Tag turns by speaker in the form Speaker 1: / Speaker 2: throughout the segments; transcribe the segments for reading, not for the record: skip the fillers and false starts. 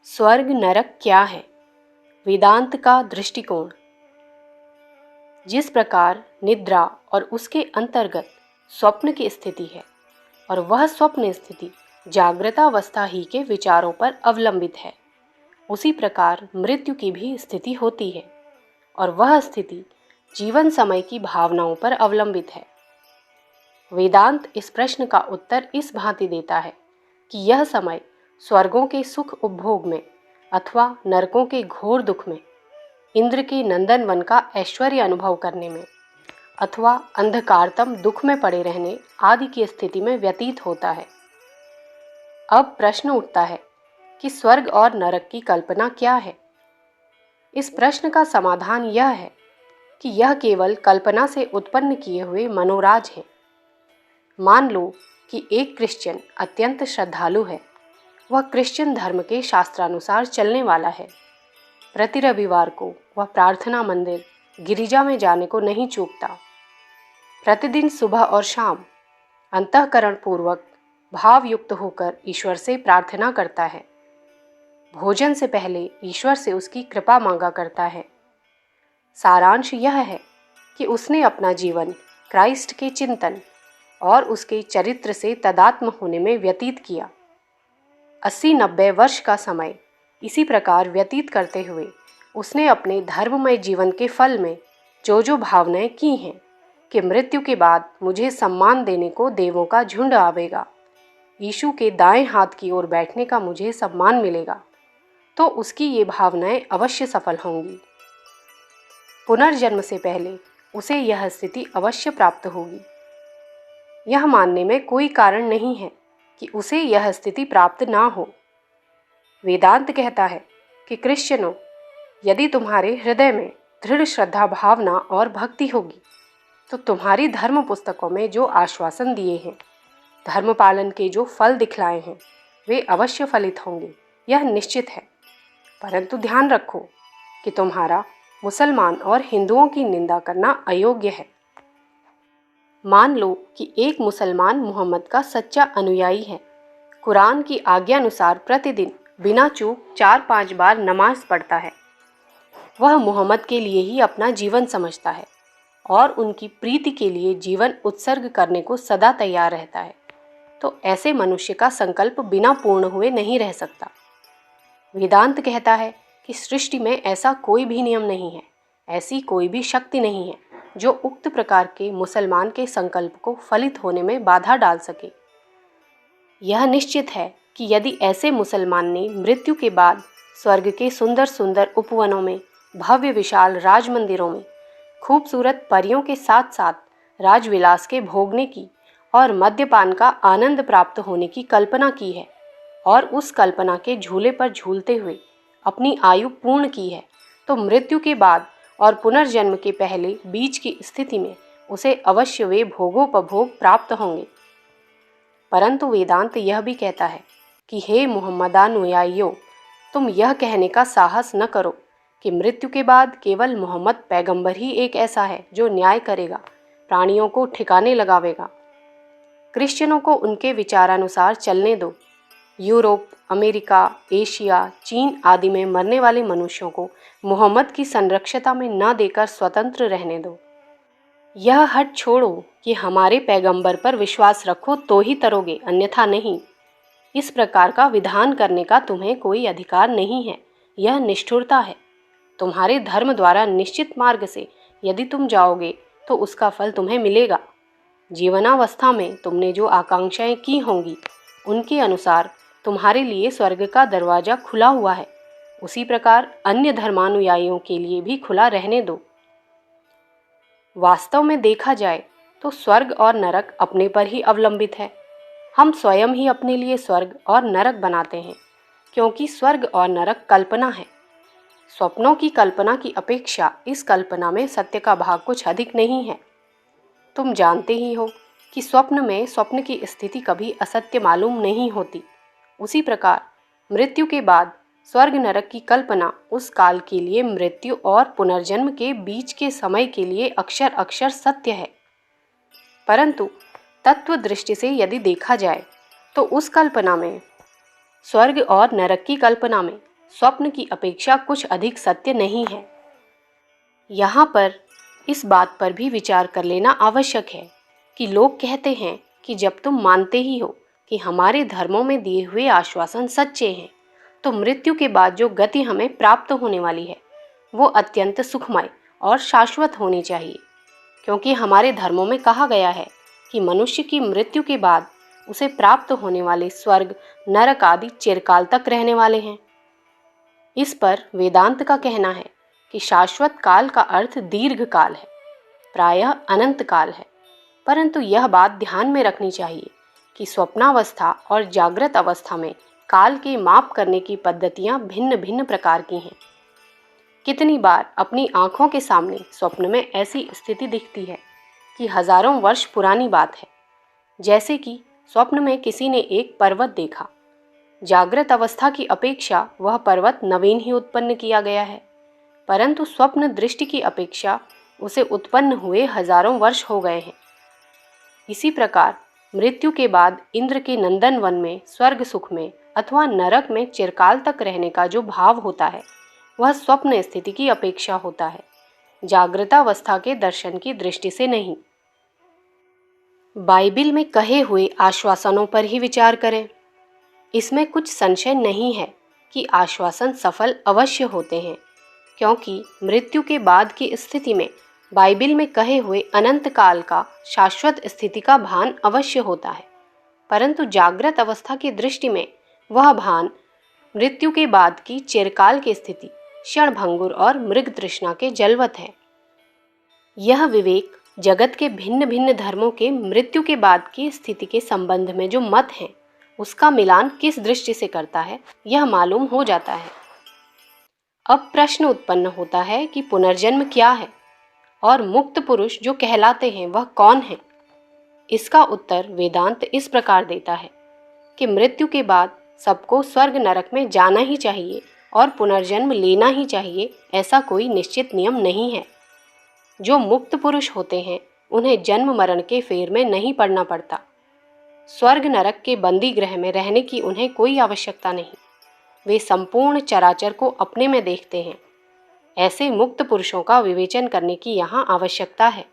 Speaker 1: स्वर्ग नरक क्या है? वेदांत का दृष्टिकोण। जिस प्रकार निद्रा और उसके अंतर्गत स्वप्न की स्थिति है और वह स्वप्न स्थिति जागृतावस्था ही के विचारों पर अवलंबित है, उसी प्रकार मृत्यु की भी स्थिति होती है और वह स्थिति जीवन समय की भावनाओं पर अवलंबित है। वेदांत इस प्रश्न का उत्तर इस भांति देता है कि यह समय स्वर्गों के सुख उपभोग में अथवा नरकों के घोर दुख में, इंद्र के नंदन वन का ऐश्वर्य अनुभव करने में अथवा अंधकारतम दुख में पड़े रहने आदि की स्थिति में व्यतीत होता है। अब प्रश्न उठता है कि स्वर्ग और नरक की कल्पना क्या है? इस प्रश्न का समाधान यह है कि यह केवल कल्पना से उत्पन्न किए हुए मनोराज हैं। मान लो कि एक क्रिश्चियन अत्यंत श्रद्धालु है। वह क्रिश्चियन धर्म के शास्त्रानुसार चलने वाला है। प्रति रविवार को वह प्रार्थना मंदिर, गिरिजा में जाने को नहीं चूकता। प्रतिदिन सुबह और शाम अंतःकरण पूर्वक भावयुक्त होकर ईश्वर से प्रार्थना करता है। भोजन से पहले ईश्वर से उसकी कृपा मांगा करता है। सारांश यह है कि उसने अपना जीवन क्राइस्ट के चिंतन और उसके चरित्र से तदात्म होने में व्यतीत किया। 80-90 वर्ष का समय इसी प्रकार व्यतीत करते हुए उसने अपने धर्ममय जीवन के फल में जो भावनाएं की हैं कि मृत्यु के बाद मुझे सम्मान देने को देवों का झुंड आवेगा, यीशु के दाएं हाथ की ओर बैठने का मुझे सम्मान मिलेगा, तो उसकी ये भावनाएं अवश्य सफल होंगी। पुनर्जन्म से पहले उसे यह स्थिति अवश्य प्राप्त होगी। यह मानने में कोई कारण नहीं है कि उसे यह स्थिति प्राप्त ना हो। वेदांत कहता है कि क्रिश्चियनों, यदि तुम्हारे हृदय में दृढ़ श्रद्धा भावना और भक्ति होगी तो तुम्हारी धर्म पुस्तकों में जो आश्वासन दिए हैं, धर्म पालन के जो फल दिखलाए हैं, वे अवश्य फलित होंगे, यह निश्चित है। परंतु ध्यान रखो कि तुम्हारा मुसलमान और हिंदुओं की निंदा करना अयोग्य है। मान लो कि एक मुसलमान मोहम्मद का सच्चा अनुयायी है। कुरान की आज्ञा अनुसार प्रतिदिन बिना चूक 4-5 बार नमाज पढ़ता है। वह मोहम्मद के लिए ही अपना जीवन समझता है और उनकी प्रीति के लिए जीवन उत्सर्ग करने को सदा तैयार रहता है। तो ऐसे मनुष्य का संकल्प बिना पूर्ण हुए नहीं रह सकता। वेदांत कहता है कि सृष्टि में ऐसा कोई भी नियम नहीं है, ऐसी कोई भी शक्ति नहीं है जो उक्त प्रकार के मुसलमान के संकल्प को फलित होने में बाधा डाल सके। यह निश्चित है कि यदि ऐसे मुसलमान ने मृत्यु के बाद स्वर्ग के सुंदर सुंदर उपवनों में, भव्य विशाल राजमंदिरों में, खूबसूरत परियों के साथ साथ राजविलास के भोगने की और मद्यपान का आनंद प्राप्त होने की कल्पना की है और उस कल्पना के झूले पर झूलते हुए अपनी आयु पूर्ण की है, तो मृत्यु के बाद और पुनर्जन्म के पहले बीच की स्थिति में उसे अवश्य वे भोगोपभोग प्राप्त होंगे। परंतु वेदांत यह भी कहता है कि हे मुहम्मदानुयायियों, तुम यह कहने का साहस न करो कि मृत्यु के बाद केवल मोहम्मद पैगंबर ही एक ऐसा है जो न्याय करेगा, प्राणियों को ठिकाने लगावेगा। क्रिश्चियनों को उनके विचारानुसार चलने दो। यूरोप, अमेरिका, एशिया, चीन आदि में मरने वाले मनुष्यों को मोहम्मद की संरक्षता में न देकर स्वतंत्र रहने दो। यह हट छोड़ो कि हमारे पैगंबर पर विश्वास रखो तो ही तरोगे, अन्यथा नहीं। इस प्रकार का विधान करने का तुम्हें कोई अधिकार नहीं है। यह निष्ठुरता है। तुम्हारे धर्म द्वारा निश्चित मार्ग से यदि तुम जाओगे तो उसका फल तुम्हें मिलेगा। जीवनावस्था में तुमने जो आकांक्षाएं की होंगी उनके अनुसार तुम्हारे लिए स्वर्ग का दरवाजा खुला हुआ है। उसी प्रकार अन्य धर्मानुयायियों के लिए भी खुला रहने दो। वास्तव में देखा जाए तो स्वर्ग और नरक अपने पर ही अवलंबित है। हम स्वयं ही अपने लिए स्वर्ग और नरक बनाते हैं, क्योंकि स्वर्ग और नरक कल्पना है। स्वप्नों की कल्पना की अपेक्षा इस कल्पना में सत्य का भाग कुछ अधिक नहीं है। तुम जानते ही हो कि स्वप्न में स्वप्न की स्थिति कभी असत्य मालूम नहीं होती। उसी प्रकार मृत्यु के बाद स्वर्ग नरक की कल्पना उस काल के लिए मृत्यु और पुनर्जन्म के बीच के समय के लिए अक्षर अक्षर सत्य है। परंतु तत्व दृष्टि से यदि देखा जाए तो उस कल्पना में, स्वर्ग और नरक की कल्पना में स्वप्न की अपेक्षा कुछ अधिक सत्य नहीं है। यहाँ पर इस बात पर भी विचार कर लेना आवश्यक है कि लोग कहते हैं कि जब तुम मानते ही हो कि हमारे धर्मों में दिए हुए आश्वासन सच्चे हैं, तो मृत्यु के बाद जो गति हमें प्राप्त होने वाली है वो अत्यंत सुखमय और शाश्वत होनी चाहिए, क्योंकि हमारे धर्मों में कहा गया है कि मनुष्य की मृत्यु के बाद उसे प्राप्त होने वाले स्वर्ग, नरक आदि चिरकाल तक रहने वाले हैं। इस पर वेदांत का कहना है कि शाश्वत काल का अर्थ दीर्घ काल है, प्रायः अनंत काल है। परंतु यह बात ध्यान में रखनी चाहिए कि स्वप्नावस्था और जागृत अवस्था में काल के माप करने की पद्धतियां भिन्न भिन्न प्रकार की हैं। कितनी बार अपनी आंखों के सामने स्वप्न में ऐसी स्थिति दिखती है कि हजारों वर्ष पुरानी बात है, जैसे कि स्वप्न में किसी ने एक पर्वत देखा। जागृत अवस्था की अपेक्षा वह पर्वत नवीन ही उत्पन्न किया गया है, परंतु स्वप्न दृष्टि की अपेक्षा उसे उत्पन्न हुए हजारों वर्ष हो गए हैं। इसी प्रकार मृत्यु के बाद इंद्र के नंदन वन में, स्वर्ग सुख में अथवा नरक में चिरकाल तक रहने का जो भाव होता है वह स्वप्न स्थिति की अपेक्षा होता है, जागृतावस्था के दर्शन की दृष्टि से नहीं। बाइबिल में कहे हुए आश्वासनों पर ही विचार करें। इसमें कुछ संशय नहीं है कि आश्वासन सफल अवश्य होते हैं, क्योंकि मृत्यु के बाद की स्थिति में बाइबिल में कहे हुए अनंत काल का शाश्वत स्थिति का भान अवश्य होता है, परंतु जागृत अवस्था की दृष्टि में वह भान मृत्यु के बाद की चिरकाल की स्थिति क्षणभंगुर और मृग तृष्णा के जलवत है। यह विवेक जगत के भिन्न भिन्न धर्मों के मृत्यु के बाद की स्थिति के संबंध में जो मत हैं उसका मिलान किस दृष्टि से करता है यह मालूम हो जाता है। अब प्रश्न उत्पन्न होता है कि पुनर्जन्म क्या है और मुक्त पुरुष जो कहलाते हैं वह कौन है। इसका उत्तर वेदांत इस प्रकार देता है कि मृत्यु के बाद सबको स्वर्ग नरक में जाना ही चाहिए और पुनर्जन्म लेना ही चाहिए, ऐसा कोई निश्चित नियम नहीं है। जो मुक्त पुरुष होते हैं उन्हें जन्म मरण के फेर में नहीं पड़ना पड़ता। स्वर्ग नरक के बंदी गृह में रहने की उन्हें कोई आवश्यकता नहीं। वे संपूर्ण चराचर को अपने में देखते हैं। ऐसे मुक्त पुरुषों का विवेचन करने की यहाँ आवश्यकता है।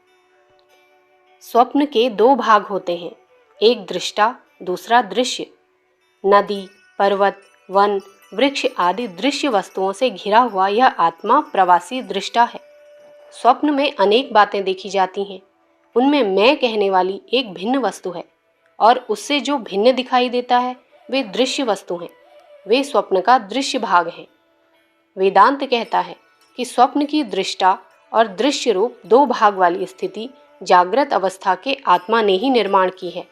Speaker 1: स्वप्न के दो भाग होते हैं, एक दृष्टा, दूसरा दृश्य। नदी, पर्वत, वन, वृक्ष आदि दृश्य वस्तुओं से घिरा हुआ यह आत्मा प्रवासी दृष्टा है। स्वप्न में अनेक बातें देखी जाती हैं, उनमें मैं कहने वाली एक भिन्न वस्तु है और उससे जो भिन्न दिखाई देता है वे दृश्य वस्तु हैं। वे स्वप्न का दृश्य भाग हैं। वेदांत कहता है कि स्वप्न की दृष्टा और दृश्य रूप दो भाग वाली स्थिति जागृत अवस्था के आत्मा ने ही निर्माण की है।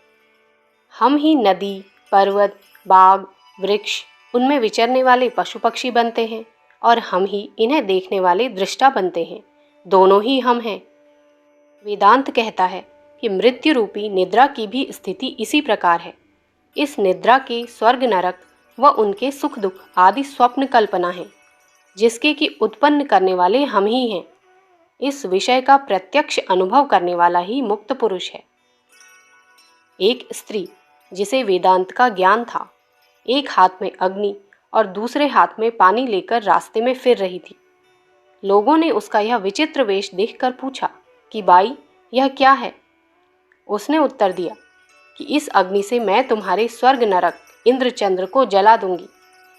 Speaker 1: हम ही नदी, पर्वत, बाग, वृक्ष, उनमें विचरने वाले पशु पक्षी बनते हैं और हम ही इन्हें देखने वाले दृष्टा बनते हैं। दोनों ही हम हैं। वेदांत कहता है कि मृत्यु रूपी निद्रा की भी स्थिति इसी प्रकार है। इस निद्रा के स्वर्ग नरक व उनके सुख दुख आदि स्वप्न कल्पना है, जिसके कि उत्पन्न करने वाले हम ही हैं। इस विषय का प्रत्यक्ष अनुभव करने वाला ही मुक्त पुरुष है। एक स्त्री जिसे वेदांत का ज्ञान था, एक हाथ में अग्नि और दूसरे हाथ में पानी लेकर रास्ते में फिर रही थी। लोगों ने उसका यह विचित्र वेश देखकर पूछा कि बाई, यह क्या है? उसने उत्तर दिया कि इस अग्नि से मैं तुम्हारे स्वर्ग नरक इंद्र चंद्र को जला दूंगी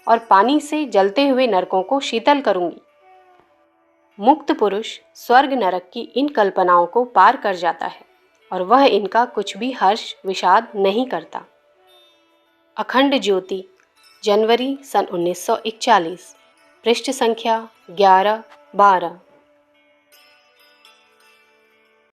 Speaker 1: और पानी से जलते हुए नरकों को शीतल करूंगी। मुक्त पुरुष स्वर्ग नरक की इन कल्पनाओं को पार कर जाता है और वह इनका कुछ भी हर्ष विषाद नहीं करता। अखंड ज्योति, जनवरी सन 1941, पृष्ठ संख्या 11-12।